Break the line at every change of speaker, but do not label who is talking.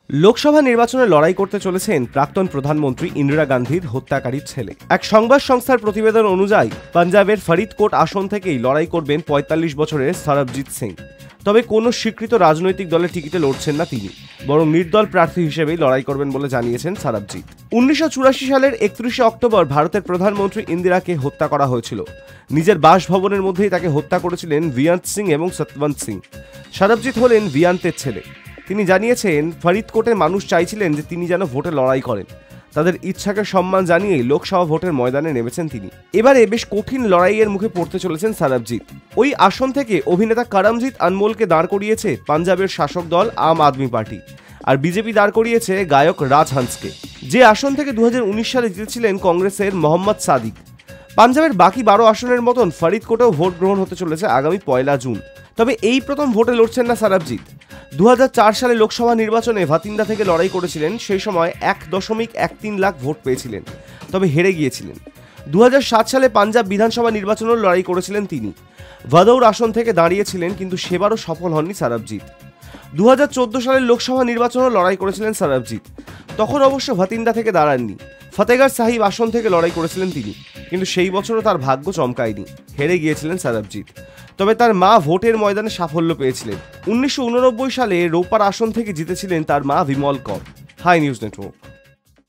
লোকসভা নির্বাচনে লড়াই করতে চলেছেন প্রাক্তন প্রধানমন্ত্রী ইন্দিরা গান্ধীর হত্যাকারীর ছেলে। এক সংবাদ সংস্থার প্রতিবেদন অনুযায়ী পাঞ্জাবের ফরিদকোট আসন থেকেই লড়াই করবেন ৪৫ বছরের সরবজিৎ সিং। তবে কোনো স্বীকৃত রাজনৈতিক দলের টিকিটে লড়ছেন না তিনি, বরং নির্দল প্রার্থী হিসেবেই লড়াই করবেন বলে জানিয়েছেন সরবজিৎ। ১৯৮৪ সালের ৩১ অক্টোবর ভারতের প্রধানমন্ত্রী ইন্দিরাকে হত্যা করা হয়েছিল। নিজের বাসভবনের মধ্যেই তাকে হত্যা করেছিলেন ভিয়ন্ত সিং এবং সতবন্ত সিং। সরবজিৎ হলেন ভিয়ন্তের ছেলে। তিনি জানিয়েছেন, ফরিদকোটের মানুষ চাইছিলেন যে তিনি যেন ভোটে লড়াই করেন। তাদের ইচ্ছাকে সম্মান জানিয়েই লোকসভা ভোটের ময়দানে নেমেছেন তিনি। এবারে বেশ কঠিন লড়াইয়ের মুখে পড়তে চলেছেন সরবজিৎ। ওই আসন থেকে অভিনেতা করমজিৎ আনমোলকে দাঁড় করিয়েছে পাঞ্জাবের শাসক দল আম আদমি পার্টি, আর বিজেপি দাঁড় করিয়েছে গায়ক রাজহংসকে, যে আসন থেকে ২০১৯ সালে জিতেছিলেন কংগ্রেসের মোহাম্মদ সাদিক। পাঞ্জাবের বাকি ১২ আসনের মতন ফরিদকোটেও ভোট গ্রহণ হতে চলেছে আগামী ১ জুন। তবে এই প্রথম ভোটে লড়ছেন না সরবজিৎ। ২০০৪ সালে লোকসভা নির্বাচনে ভাতিন্দা থেকে লড়াই করেছিলেন। সেই সময় ১.১৩ লাখ ভোট পেয়েছিলেন, তবে হেরে গিয়েছিলেন। ২০০৭ সালে পাঞ্জাব বিধানসভা নির্বাচনেও লড়াই করেছিলেন তিনি। ভাদৌর আসন থেকে দাঁড়িয়েছিলেন, কিন্তু সেবারও সফল হননি সরবজিৎ। ২০১৪ সালের লোকসভা নির্বাচনেও লড়াই করেছিলেন সরবজিৎ। তখন অবশ্য ভাতিন্দা থেকে দাঁড়াননি, ফতেগড় সাহিব আসন থেকে লড়াই করেছিলেন তিনি, কিন্তু সেই বছরও তার ভাগ্য চমকায়নি, হেরে গিয়েছিলেন সরবজিৎ। তবে তার মা ভোটের ময়দানে সাফল্য পেয়েছিলেন। ১৯৮৯ সালে রোপার আসন থেকে জিতেছিলেন তার মা Bimal Kar. Hi news network.